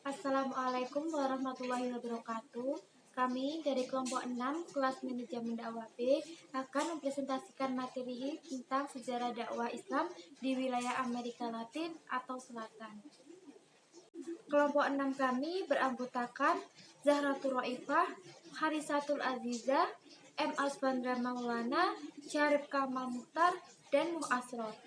Assalamualaikum warahmatullahi wabarakatuh. Kami dari kelompok 6 kelas manajemen dakwah B akan mempresentasikan materi tentang sejarah dakwah Islam di wilayah Amerika Latin atau Selatan. Kelompok 6 kami beranggotakan Zahratul Raifah, Harisatul Azizah, M. Asfandra Maulana, Syarif Kamal Mukhtar, dan Mu'asroh.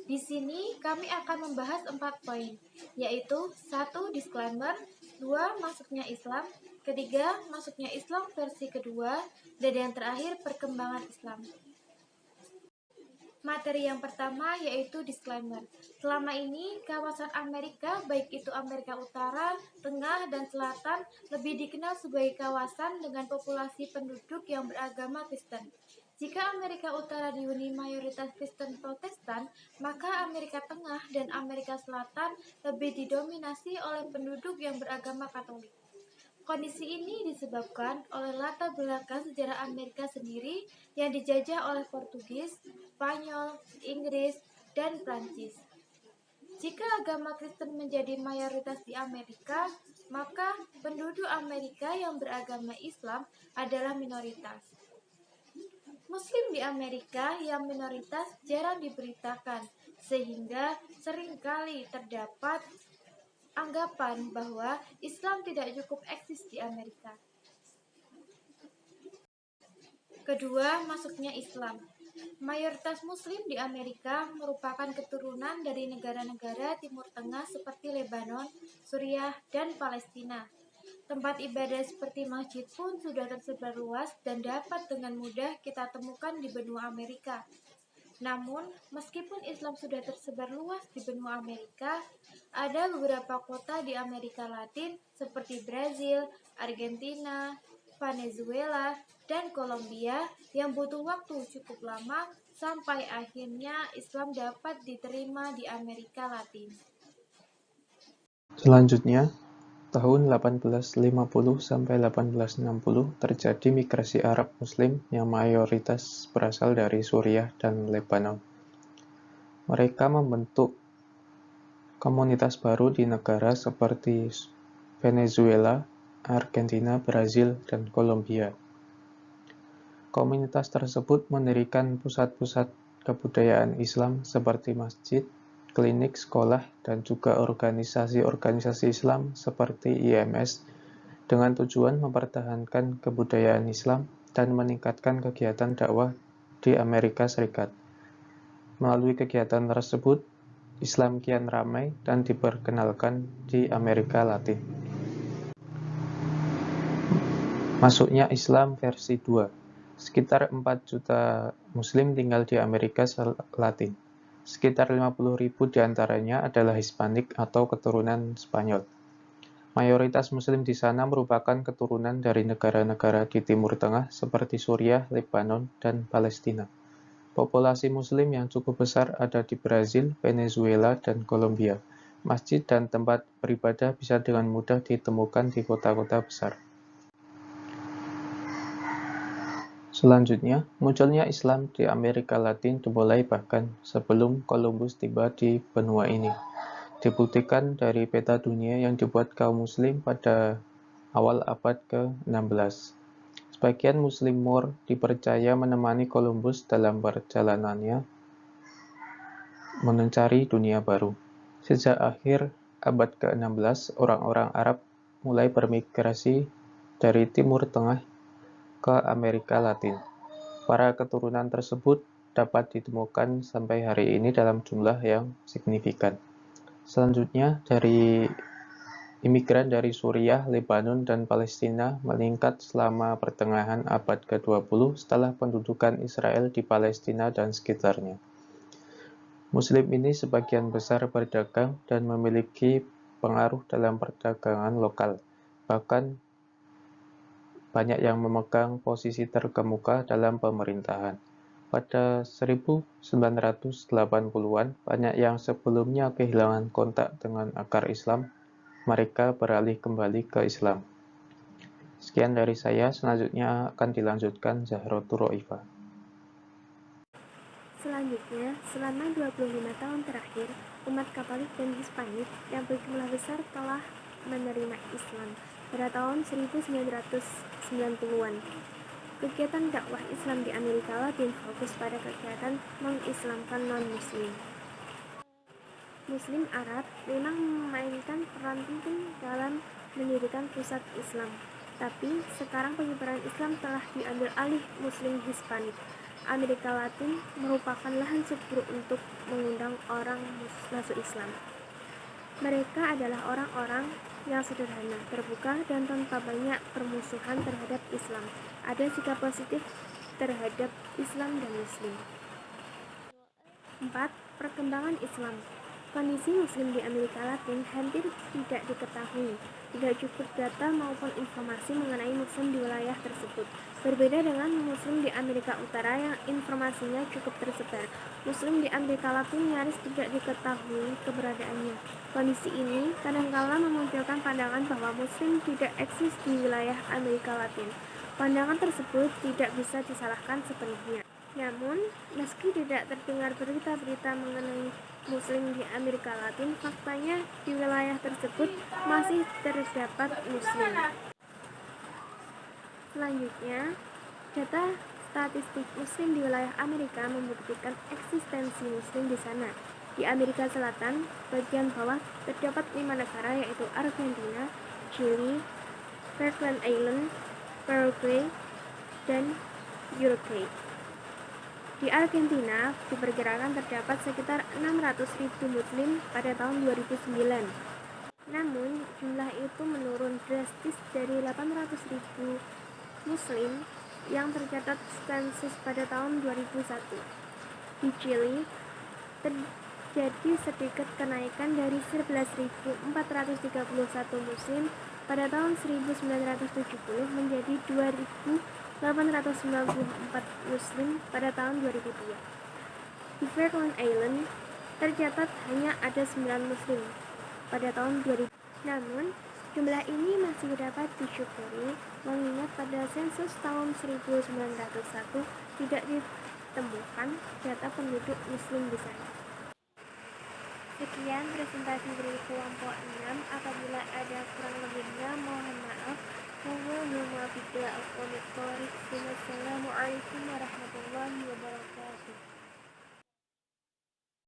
Di sini kami akan membahas 4 poin, yaitu 1. Disclaimer, 2. Masuknya Islam, ketiga, masuknya Islam versi kedua, dan yang terakhir, perkembangan Islam. Materi yang pertama yaitu disclaimer. Selama ini, kawasan Amerika, baik itu Amerika Utara, Tengah, dan Selatan, lebih dikenal sebagai kawasan dengan populasi penduduk yang beragama Kristen. Jika Amerika Utara dihuni mayoritas Kristen Protestan, maka Amerika Tengah dan Amerika Selatan lebih didominasi oleh penduduk yang beragama Katolik. Kondisi ini disebabkan oleh latar belakang sejarah Amerika sendiri yang dijajah oleh Portugis, Spanyol, Inggris, dan Prancis. Jika agama Kristen menjadi mayoritas di Amerika, maka penduduk Amerika yang beragama Islam adalah minoritas. Muslim di Amerika yang minoritas jarang diberitakan, sehingga seringkali terdapat anggapan bahwa Islam tidak cukup eksis di Amerika. Kedua, masuknya Islam. Mayoritas Muslim di Amerika merupakan keturunan dari negara-negara Timur Tengah seperti Lebanon, Suriah, dan Palestina. Tempat ibadah seperti masjid pun sudah tersebar luas dan dapat dengan mudah kita temukan di benua Amerika. Namun, meskipun Islam sudah tersebar luas di benua Amerika, ada beberapa kota di Amerika Latin seperti Brazil, Argentina, Venezuela, dan Kolombia yang butuh waktu cukup lama sampai akhirnya Islam dapat diterima di Amerika Latin. Selanjutnya, tahun 1850 sampai 1860 terjadi migrasi Arab Muslim yang mayoritas berasal dari Suriah dan Lebanon. Mereka membentuk komunitas baru di negara seperti Venezuela, Argentina, Brazil, dan Kolombia. Komunitas tersebut mendirikan pusat-pusat kebudayaan Islam seperti masjid, klinik, sekolah, dan juga organisasi-organisasi Islam seperti IMS dengan tujuan mempertahankan kebudayaan Islam dan meningkatkan kegiatan dakwah di Amerika Serikat. Melalui kegiatan tersebut, Islam kian ramai dan diperkenalkan di Amerika Latin. Masuknya Islam versi 2. Sekitar 4 juta Muslim tinggal di Amerika Latin. Sekitar 50.000 diantaranya adalah Hispanik atau keturunan Spanyol. Mayoritas Muslim di sana merupakan keturunan dari negara-negara di Timur Tengah seperti Suriah, Lebanon, dan Palestina. Populasi Muslim yang cukup besar ada di Brazil, Venezuela, dan Kolombia. Masjid dan tempat beribadah bisa dengan mudah ditemukan di kota-kota besar. Selanjutnya, munculnya Islam di Amerika Latin dimulai bahkan sebelum Columbus tiba di benua ini. Dibuktikan dari peta dunia yang dibuat kaum Muslim pada awal abad ke-16. Sebagian Muslim Moor dipercaya menemani Columbus dalam perjalanannya mencari dunia baru. Sejak akhir abad ke-16, orang-orang Arab mulai bermigrasi dari Timur Tengah ke Amerika Latin. Para keturunan tersebut dapat ditemukan sampai hari ini dalam jumlah yang signifikan. Selanjutnya, imigran dari Suriah, Lebanon, dan Palestina meningkat selama pertengahan abad ke-20 setelah pendudukan Israel di Palestina dan sekitarnya. Muslim ini sebagian besar berdagang dan memiliki pengaruh dalam perdagangan lokal. Bahkan banyak yang memegang posisi terkemuka dalam pemerintahan. Pada 1980-an, banyak yang sebelumnya kehilangan kontak dengan akar Islam, mereka beralih kembali ke Islam. Sekian dari saya, selanjutnya akan dilanjutkan Zahratul Raifah. Selanjutnya, selama 25 tahun terakhir, umat Katolik dan Hispanik yang berjumlah besar telah menerima Islam pada tahun 1990-an. Kegiatan dakwah Islam di Amerika Latin fokus pada kegiatan mengislamkan non-Muslim. Muslim Arab memang memainkan peran penting dalam mendirikan pusat Islam, tapi sekarang penyebaran Islam telah diambil alih Muslim Hispanik. Amerika Latin merupakan lahan subur untuk mengundang orang masuk Islam. Mereka adalah orang-orang yang sederhana, terbuka, dan tanpa banyak permusuhan terhadap Islam. Ada sikap positif terhadap Islam dan Muslim. 4. Perkembangan Islam. Kondisi Muslim di Amerika Latin hampir tidak diketahui. Tidak cukup data maupun informasi mengenai Muslim di wilayah tersebut. Berbeda dengan Muslim di Amerika Utara yang informasinya cukup tersebar. Muslim di Amerika Latin nyaris tidak diketahui keberadaannya. Kondisi ini kadangkala memunculkan pandangan bahwa Muslim tidak eksis di wilayah Amerika Latin. Pandangan tersebut tidak bisa disalahkan sepenuhnya. Namun, meski tidak terdengar berita-berita mengenai Muslim di Amerika Latin, faktanya di wilayah tersebut masih terdapat Muslim. Selanjutnya, data statistik Muslim di wilayah Amerika membuktikan eksistensi Muslim di sana. Di Amerika Selatan, bagian bawah terdapat 5 negara yaitu Argentina, Chili, Falkland Islands, Paraguay, dan Uruguay. Di Argentina, diperkirakan terdapat sekitar 600.000 Muslim pada tahun 2009. Namun, jumlah itu menurun drastis dari 800.000 Muslim yang tercatat sensus pada tahun 2001. Di Chili, terjadi sedikit kenaikan dari 11.431 Muslim pada tahun 1970 menjadi 2.894 Muslim pada tahun 2002. Di Falkland Islands, tercatat hanya ada 9 Muslim pada tahun 2000. Namun, jumlah ini masih dapat disyukuri mengingat pada sensus tahun 1901 tidak ditemukan data penduduk Muslim di sana. Sekian presentasi dari kelompok 6. Apabila ada kurang lebihnya mohon maaf. Wassalamualaikum warahmatullahi wabarakatuh.